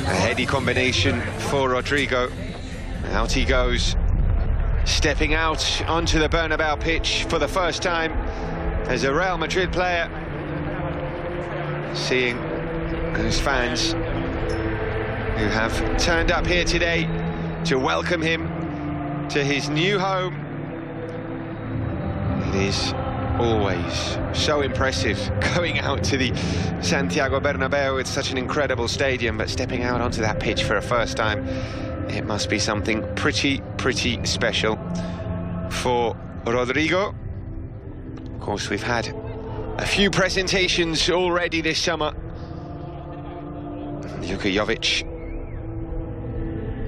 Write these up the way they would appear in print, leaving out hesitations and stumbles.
A heady combination for Rodrygo. Out he goes, stepping out onto the Bernabéu pitch for the first time as a Real Madrid player, seeing those fans who have turned up here today to welcome him to his new home. It is always so impressive going out to the Santiago Bernabéu. It's such an incredible stadium, but stepping out onto that pitch for a first time, it must be something pretty special for Rodrygo. Of course, we've had a few presentations already this summer. Luka Jovic,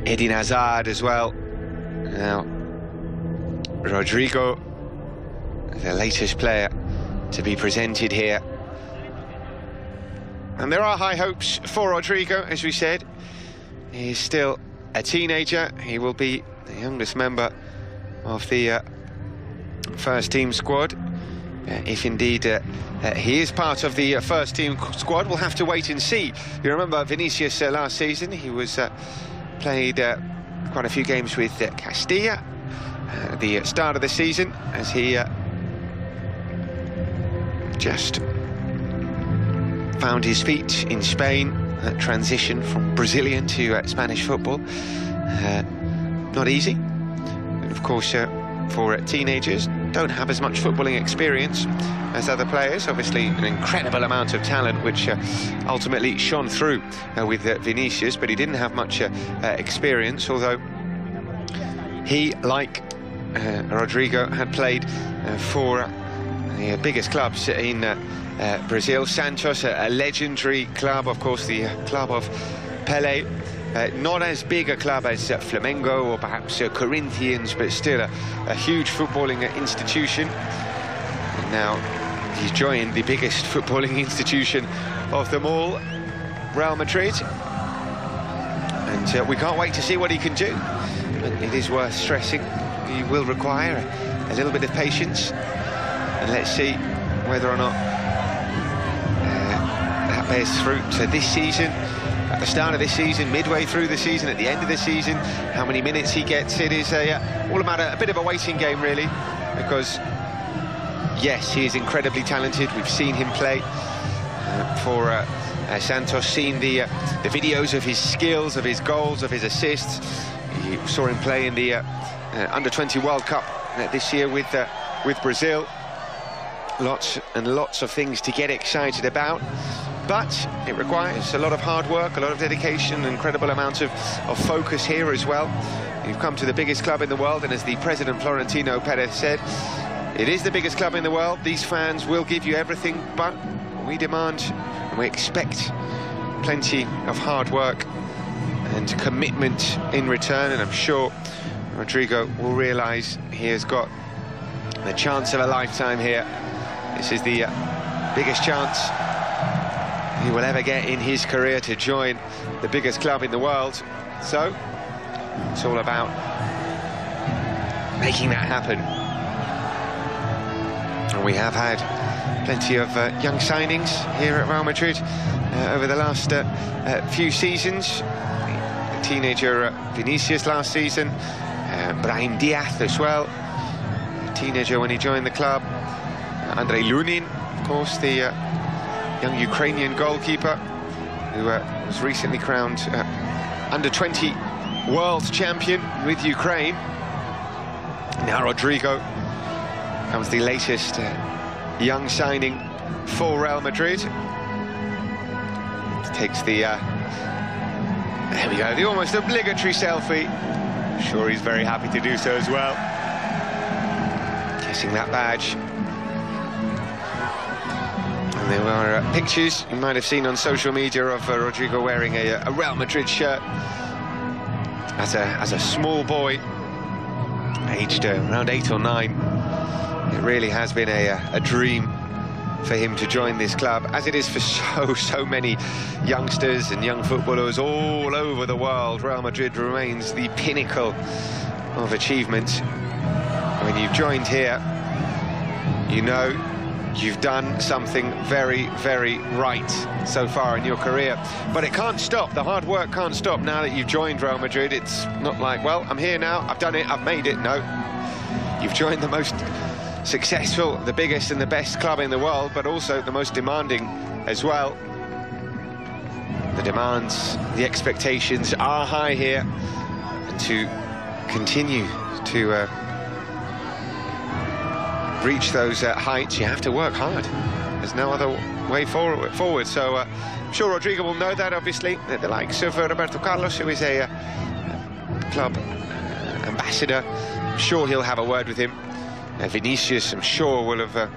Eden Hazard as well. Now, Rodrygo, the latest player to be presented here. And there are high hopes for Rodrygo, as we said. He is still a teenager. He will be the youngest member of the first team squad. If indeed he is part of the first team squad, we'll have to wait and see. You remember Vinicius last season, he was played quite a few games with Castilla at the start of the season, as he just found his feet in Spain. That transition from Brazilian to Spanish football, not easy. And of course, for teenagers, don't have as much footballing experience as other players. Obviously, an incredible amount of talent, which ultimately shone through with Vinicius, but he didn't have much experience, although he, like Rodrygo, had played for the biggest clubs in Brazil. Santos, a legendary club, of course, the club of Pelé. Not as big a club as Flamengo or perhaps Corinthians, but still a huge footballing institution. And now he's joined the biggest footballing institution of them all, Real Madrid. And we can't wait to see what he can do. But it is worth stressing, he will require a little bit of patience. And let's see whether or not that bears fruit. So this season, at the start of this season, midway through the season, at the end of the season, how many minutes he gets, it is all about a bit of a waiting game, really. Because, yes, he is incredibly talented. We've seen him play for Santos, seen the videos of his skills, of his goals, of his assists. You saw him play in the Under-20 World Cup this year with Brazil. Lots and lots of things to get excited about, but it requires a lot of hard work, a lot of dedication, an incredible amount of focus here as well. You've come to the biggest club in the world, and as the president Florentino Perez said, it is the biggest club in the world. These fans will give you everything, but we demand and we expect plenty of hard work and commitment in return, and I'm sure Rodrygo will realise he has got the chance of a lifetime here. This is the biggest chance he will ever get in his career to join the biggest club in the world. So, it's all about making that happen. And we have had plenty of young signings here at Real Madrid over the last few seasons. The teenager Vinicius last season, Brahim Diaz as well, a teenager when he joined the club. Andrei Lunin, of course, the young Ukrainian goalkeeper who was recently crowned Under-20 world champion with Ukraine. Now Rodrygo comes the latest young signing for Real Madrid. Takes the, there we go, the almost obligatory selfie. I'm sure he's very happy to do so as well. Kissing that badge. There were pictures you might have seen on social media of Rodrygo wearing a Real Madrid shirt as a small boy, aged around 8 or 9. It really has been a dream for him to join this club, as it is for so many youngsters and young footballers all over the world. Real Madrid remains the pinnacle of achievement. When you've joined here, you know you've done something very, very right so far in your career. But it can't stop. The hard work can't stop now that you've joined Real Madrid. It's not like, well, I'm here now, I've done it, I've made it. No, you've joined the most successful, the biggest and the best club in the world, but also the most demanding as well. The demands, the expectations are high here, and to continue to reach those heights, you have to work hard. There's no other way forward. So I'm sure Rodrygo will know that, obviously. The likes of Roberto Carlos, who is a club ambassador, I'm sure he'll have a word with him. Vinicius, I'm sure, will have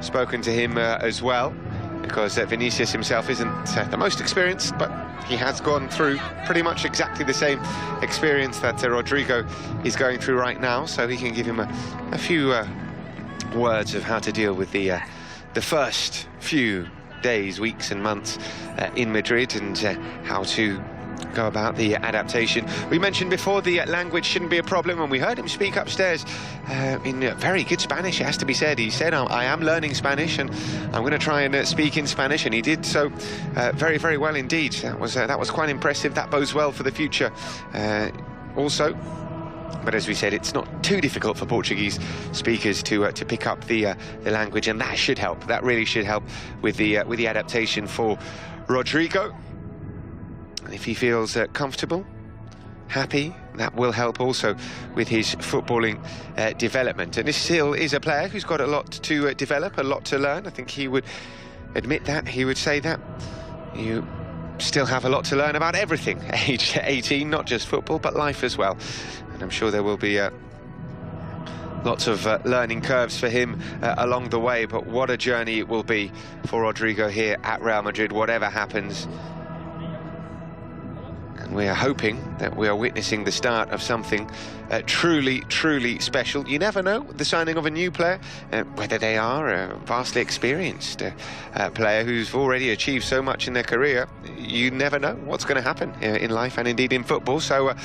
spoken to him as well, because Vinicius himself isn't the most experienced, but he has gone through pretty much exactly the same experience that Rodrygo is going through right now, so he can give him a few words of how to deal with the first few days, weeks and months in Madrid, and how to go about the adaptation. We mentioned before the language shouldn't be a problem, and we heard him speak upstairs in very good Spanish, it has to be said. He said, I am learning Spanish and I'm going to try and speak in Spanish, and he did so very, very well indeed. That was quite impressive. That bodes well for the future also. But as we said, it's not too difficult for Portuguese speakers to pick up the language, and that should help. That really should help with the adaptation for Rodrygo. And if he feels comfortable, happy, that will help also with his footballing development. And this still is a player who's got a lot to develop, a lot to learn. I think he would admit that. He would say that. You still have a lot to learn about everything, age 18, not just football, but life as well. And I'm sure there will be lots of learning curves for him along the way, but what a journey it will be for Rodrygo here at Real Madrid, whatever happens. And we are hoping that we are witnessing the start of something truly, truly special. You never know, the signing of a new player, whether they are a vastly experienced player who's already achieved so much in their career. You never know what's going to happen in life and indeed in football. So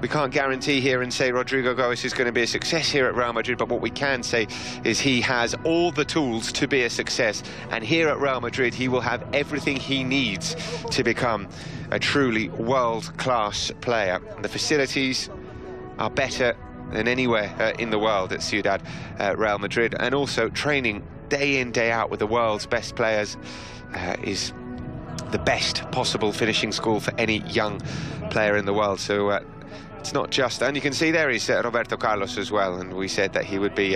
we can't guarantee here and say Rodrygo Goes is going to be a success here at Real Madrid, but what we can say is he has all the tools to be a success, and here at Real Madrid he will have everything he needs to become a truly world-class player. The facilities are better than anywhere in the world at Ciudad Real Madrid, and also training day in, day out with the world's best players is the best possible finishing school for any young player in the world. So it's not just, and you can see there is Roberto Carlos as well, and we said that he would be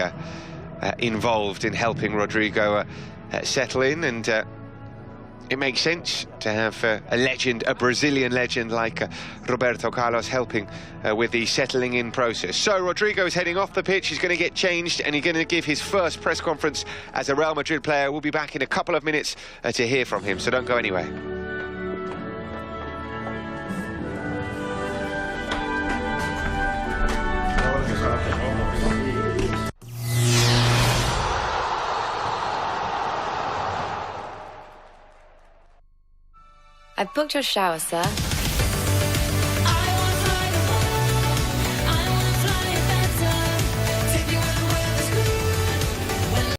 involved in helping Rodrygo settle in, and it makes sense to have a legend, a Brazilian legend like Roberto Carlos helping with the settling in process. So Rodrygo is heading off the pitch, he's going to get changed, and he's going to give his first press conference as a Real Madrid player. We'll be back in a couple of minutes to hear from him, so don't go anywhere. I've booked your shower, sir.